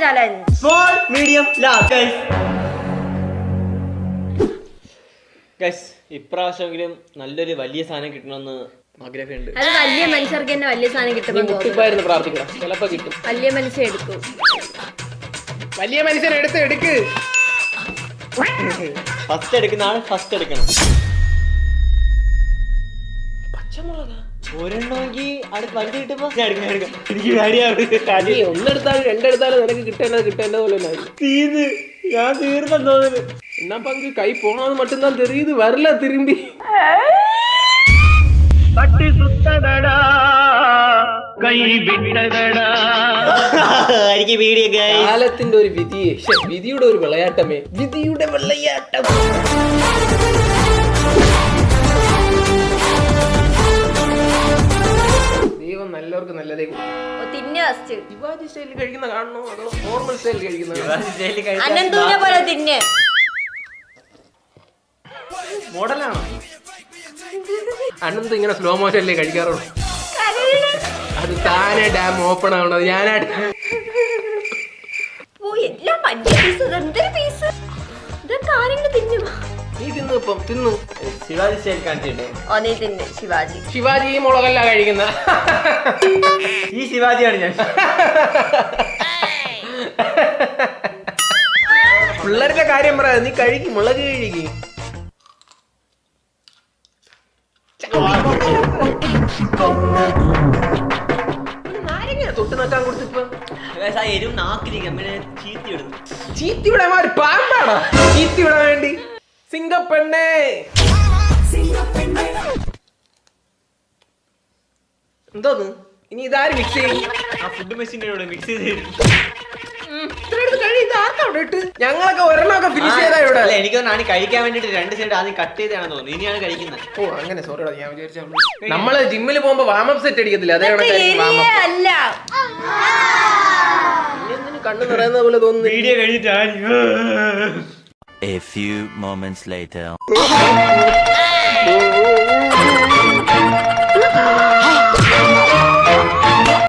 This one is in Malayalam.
challenge. Small, medium, large. Guys, ഇപ്രാവശ്യമെങ്കിലും നല്ലൊരു വലിയ സാധനം കിട്ടണമെന്ന് ആഗ്രഹമുണ്ട്. അത് വലിയ മനുഷ്യർക്ക് തന്നെ വലിയ സാധനം കിട്ടുമ്പോൾ പ്രാർത്ഥിക്കണം, ചിലപ്പോ കിട്ടും. വലിയ മനുഷ്യൻ എടുക്കും. വലിയ മനുഷ്യൻ എടുക്ക്. ഫസ്റ്റ് എടുക്കുന്ന ആൾ ഫസ്റ്റ് എടുക്കണം. പച്ചമുളകാ ഒരെണ്ണമെങ്കിൽ അടുത്ത് വലുത് കിട്ടുമ്പോ എനിക്ക് കാര്യമാണ്. ഒന്നെടുത്താലും രണ്ടെടുത്താലും നിനക്ക് കിട്ടേണ്ടത് പോലെ ഞാൻ തീർന്നെന്ന് തോന്നുന്നു. എന്നാ പങ്ക് കൈ പോണത് മറ്റും തെറിയത് വരല തിരുമ്പി പട്ടി സുത്തടടാ കൈ വിട്ടതടാ. കാലത്തിന്റെ ഒരു വിധിയെ, വിധിയുടെ ഒരു വിളയാട്ടമേ, വിധിയുടെ വിളയാട്ടം. ദൈവം നല്ലവർക്ക് നല്ലതേ. ശിവാജി സ്റ്റൈലിൽ കഴിക്കുന്ന കാണണോ അതോ നോർമൽ സ്റ്റൈലിൽ കഴിക്കുന്ന? അനന്തൂനെ പോലെ തിന്നെ. മോഡലാണോ? അനന്ത് ഇങ്ങനെ സ്ലോ മോഷനിലേ കഴിക്കാറുള്ളൂ. അത് താനെ ഡാം ഓപ്പൺ ആവണത് ഞാനായിട്ട്. നീ തിന്നു, ഇപ്പം തിന്നു. ശിവാജി സ്റ്റൈൽ കാണിച്ചിട്ടേ. നീ തിന്നെ ശിവാജി. ശിവാജി ഈ മുളകല്ല കഴിക്കുന്ന. ഈ ശിവാജിയാണ് ഞാൻ. പിള്ളേരുടെ കാര്യം പറയാ, നീ കഴിക്കും, മുളക് കഴിക്കും. തൊട്ട് നക്കാൻ കൊടുത്തിപ്പോ എരിവ് നാക്കിരിക്കും, ചീത്തി വിടാൻ ഒരു പാമ്പാണോ ചീത്തി വിടാൻ വേണ്ടി? സിംഗപ്പെണ്ണേ എന്തോന്ന് ഇനി ഇതാര് മിക്സ് ചെയ്യും? ആ ഫുഡ് മെഷീൻ്റെ കൂടെ മിക്സ് ചെയ്ത് ഞങ്ങളൊക്കെ ഒരെണ്ണമൊക്കെ ഫിനിഷ് ചെയ്താ ഇവിടെ. എനിക്ക് തോന്നുന്നു കഴിക്കാൻ വേണ്ടിട്ട് രണ്ട് സൈഡ് ആദ്യം കട്ട് ചെയ്താണെന്ന് തോന്നുന്നു. ഇനിയാണ് കഴിക്കുന്നത്. ഓ അങ്ങനെ, സോറി, ഞാൻ വിചാരിച്ചു നമ്മള് ജിമ്മിൽ പോകുമ്പോ വാമപ്പ് സെറ്റ് അടിക്കത്തില്ല, അതേ കണ്ണു നിറയുന്ന പോലെ തോന്നുന്നു. വീഡിയോ കഴിഞ്ഞിട്ട് A few moments later.